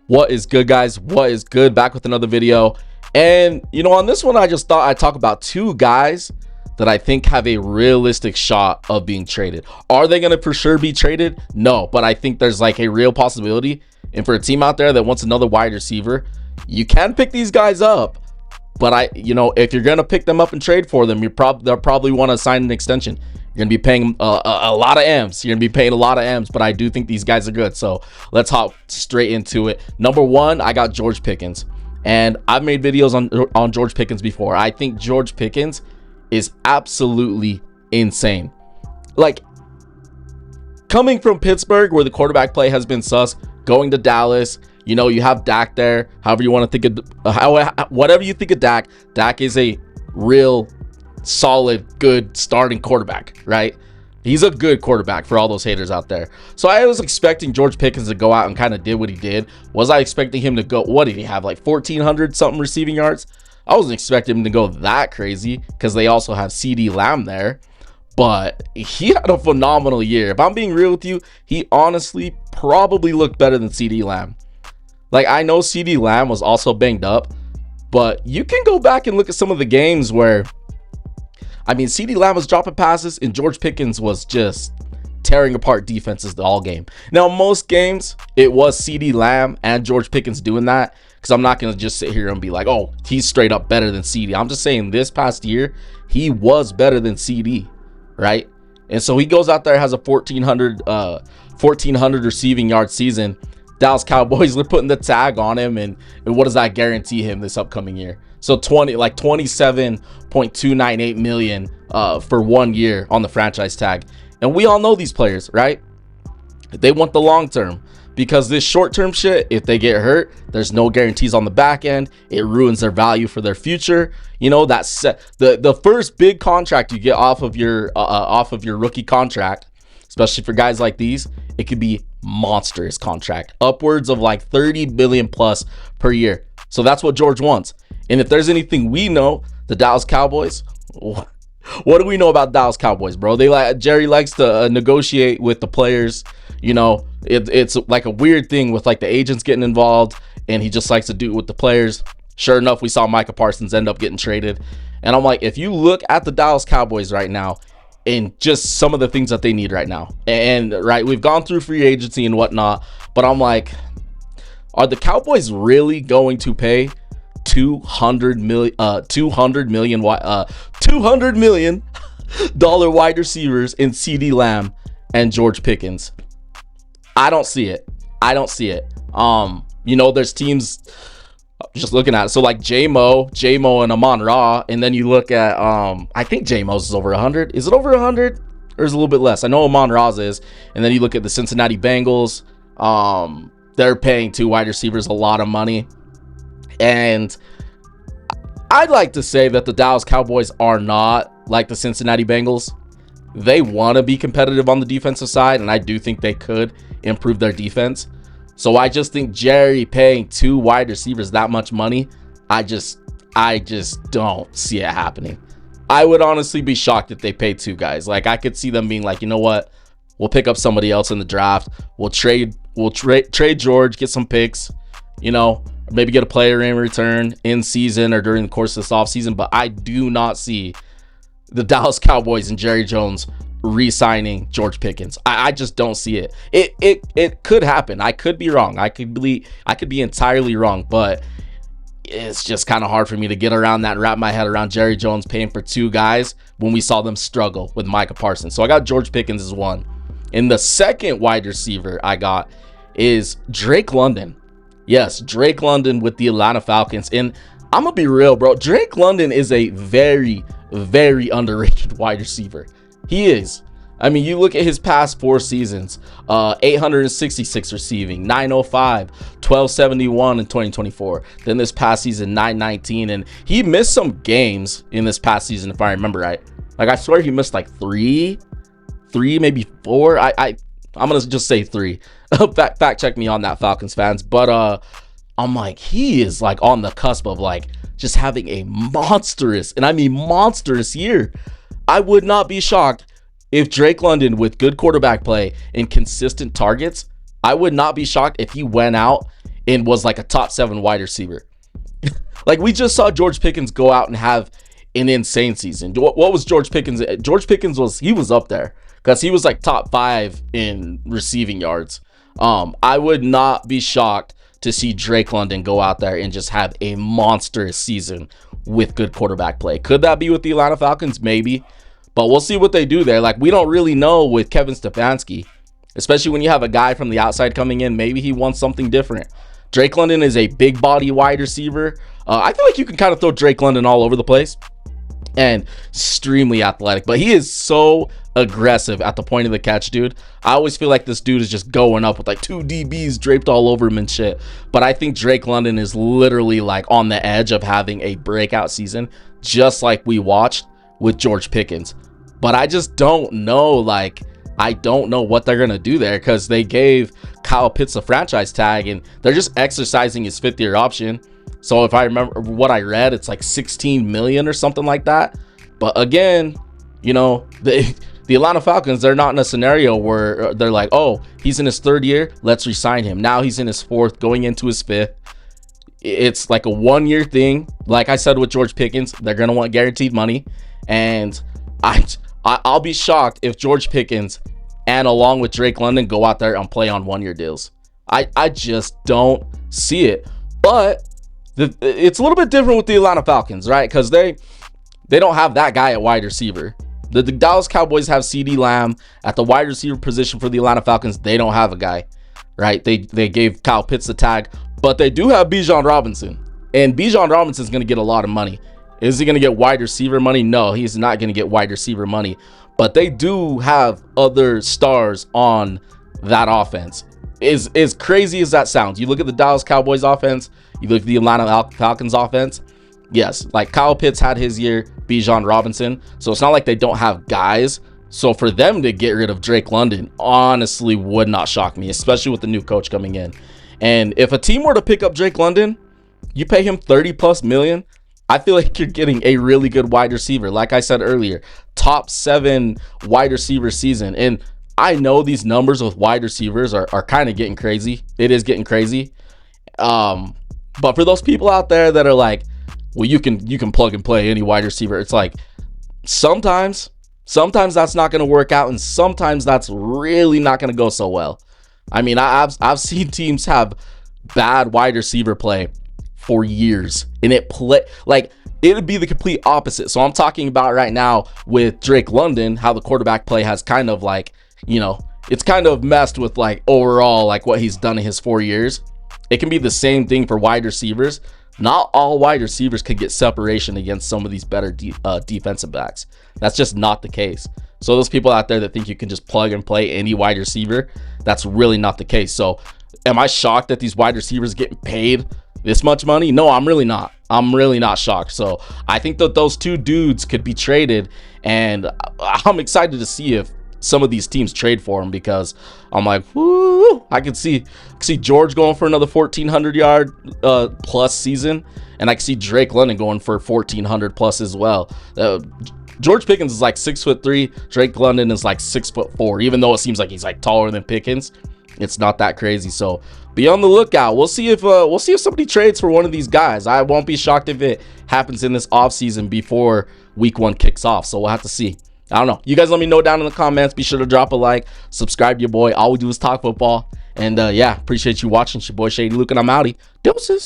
What is good, guys? What is good? Back with another video. And on this one, I just thought I'd talk about two guys that I think have a realistic shot of being traded. Are they going to for sure be traded? No, but I think there's like a real possibility. And for a team out there that wants another wide receiver, you can pick these guys up. But if you're going to pick them up and trade for them, they'll probably want to sign an extension. You're going to be paying a lot of M's. You're going to be paying a lot of M's, but I do think these guys are good. So let's hop straight into it. Number one, I got George Pickens. And I've made videos on George Pickens before. I think George Pickens is absolutely insane. Like, coming from Pittsburgh, where the quarterback play has been sus, going to Dallas, you have Dak there. However you want to think of, whatever you think of Dak, Dak is a real solid, good starting quarterback, right? He's a good quarterback for all those haters out there. So I was expecting George Pickens to go out and kind of did what he did. Was I expecting him to go, what did he have, like 1,400 something receiving yards? I wasn't expecting him to go that crazy because they also have CeeDee Lamb there. But he had a phenomenal year. If I'm being real with you, he honestly probably looked better than CeeDee Lamb. Like, I know CeeDee Lamb was also banged up, but you can go back and look at some of the games where, CeeDee Lamb was dropping passes and George Pickens was just tearing apart defenses the all game. Now, most games, it was CeeDee Lamb and George Pickens doing that, because I'm not going to just sit here and be like, oh, he's straight up better than CeeDee. I'm just saying this past year, he was better than CeeDee, right? And so he goes out there, has a 1,400 receiving yard season. Dallas Cowboys, they're putting the tag on him, and what does that guarantee him this upcoming year? So 27.298 million for 1 year on the franchise tag. And we all know these players, right? They want the long term, because this short term shit, if they get hurt, there's no guarantees on the back end. It ruins their value for their future. That's the first big contract you get off of your rookie contract, especially for guys like these, it could be monstrous contract, upwards of like 30 billion plus per year. So that's what George wants. And if there's anything we know, the Dallas Cowboys, what do we know about Dallas Cowboys, bro? Jerry likes to negotiate with the players. It's like a weird thing with like the agents getting involved, and he just likes to do it with the players. Sure enough, we saw Micah Parsons end up getting traded. And I'm like, if you look at the Dallas Cowboys right now, and just some of the things that they need right now, and right, we've gone through free agency and whatnot, but I'm like, are the Cowboys really going to pay $200 million wide receivers in CeeDee Lamb and George Pickens? I don't see it. There's teams just looking at it. So like J-Mo and Amon-Ra, and then you look at I think J-Mo's is over 100. Is it over 100 or is it a little bit less? I know Amon-Ra's is. And then you look at the Cincinnati Bengals. They're paying two wide receivers a lot of money. And I'd like to say that the Dallas Cowboys are not like the Cincinnati Bengals. They want to be competitive on the defensive side, and I do think they could improve their defense. So I just think Jerry paying two wide receivers that much money, I just don't see it happening. I would honestly be shocked if they pay two guys. Like, I could see them being like, you know what? We'll pick up somebody else in the draft. We'll trade George, get some picks, maybe get a player in return in season or during the course of this offseason. But I do not see the Dallas Cowboys and Jerry Jones re-signing George Pickens. I just don't see it. It could happen. I could be wrong. I could be entirely wrong, but it's just kind of hard for me to get around that and wrap my head around Jerry Jones paying for two guys when we saw them struggle with Micah Parsons. So I got George Pickens as one. And the second wide receiver I got is Drake London. Yes, Drake London with the Atlanta Falcons. And I'm going to be real, bro. Drake London is a very, very underrated wide receiver. He is. You look at his past 4 seasons, 866 receiving, 905, 1271 in 2024. Then this past season, 919. And he missed some games in this past season, if I remember right. Like, I swear he missed like three, maybe 4. I'm going to just say 3. Fact check me on that, Falcons fans. But I'm like, he is like on the cusp of like just having a monstrous, and I mean monstrous year. I would not be shocked if Drake London, with good quarterback play and consistent targets, I would not be shocked if he went out and was like a top 7 wide receiver. Like, we just saw George Pickens go out and have an insane season. What was George Pickens? George Pickens was up there because he was like top 5 in receiving yards. I would not be shocked to see Drake London go out there and just have a monstrous season with good quarterback play. Could that be with the Atlanta Falcons? Maybe, but we'll see what they do there. Like, we don't really know with Kevin Stefanski, especially when you have a guy from the outside coming in. Maybe he wants something different. Drake London is a big body wide receiver. I feel like you can kind of throw Drake London all over the place, and extremely athletic, but he is so aggressive at the point of the catch, dude. I always feel like this dude is just going up with like 2 DBs draped all over him and shit. But I think Drake London is literally like on the edge of having a breakout season, just like we watched with George Pickens. But I just don't know, like, I don't know what they're going to do there, because they gave Kyle Pitts a franchise tag and they're just exercising his 5th-year option. So if I remember what I read, it's like 16 million or something like that. But again, you know, the Atlanta Falcons, they're not in a scenario where they're like, oh, he's in his 3rd year, let's resign him. Now he's in his 4th, going into his 5th. It's like a 1-year thing. Like I said with George Pickens, they're going to want guaranteed money. And I'll be shocked if George Pickens and along with Drake London go out there and play on 1-year deals. I just don't see it. But it's a little bit different with the Atlanta Falcons, right? Because they don't have that guy at wide receiver. The Dallas Cowboys have CeeDee Lamb at the wide receiver position. For the Atlanta Falcons, they don't have a guy, right? They gave Kyle Pitts the tag, but they do have Bijan Robinson. And Bijan Robinson is going to get a lot of money. Is he going to get wide receiver money? No, he's not going to get wide receiver money. But they do have other stars on that offense. As crazy as that sounds, you look at the Dallas Cowboys offense, you look at the Atlanta Falcons offense. Yes, like Kyle Pitts had his year, Bijan Robinson. So it's not like they don't have guys. So for them to get rid of Drake London honestly would not shock me, especially with the new coach coming in. And if a team were to pick up Drake London, you pay him 30+ million. I feel like you're getting a really good wide receiver. Like I said earlier, top 7 wide receiver season. And I know these numbers with wide receivers are kind of getting crazy. It is getting crazy. But for those people out there that are like, well, you can plug and play any wide receiver, it's like sometimes that's not going to work out, and sometimes that's really not going to go so well. I mean, I've seen teams have bad wide receiver play for years, and it'd be the complete opposite. So I'm talking about right now with Drake London, how the quarterback play has kind of like, you know, it's kind of messed with like overall like what he's done in his 4 years. It can be the same thing for wide receivers. Not all wide receivers could get separation against some of these better defensive backs. That's just not the case. So those people out there that think you can just plug and play any wide receiver, that's really not the case. So am I shocked that these wide receivers getting paid this much money? No, I'm really not. I'm really not shocked. So I think that those 2 dudes could be traded, and I'm excited to see if some of these teams trade for him, because I'm like, whoo, I could see George going for another 1,400 yard plus season, and I can see Drake London going for 1,400 plus as well. George Pickens is like 6'3", Drake London is like 6'4", even though it seems like he's like taller than Pickens. It's not that crazy. So be on the lookout. We'll see if somebody trades for one of these guys. I won't be shocked if it happens in this offseason before week 1 kicks off. So we'll have to see. I don't know. You guys let me know down in the comments. Be sure to drop a like, subscribe to your boy. All we do is talk football. And yeah, appreciate you watching. It's your boy Shady Luke, and I'm outie. Deuces.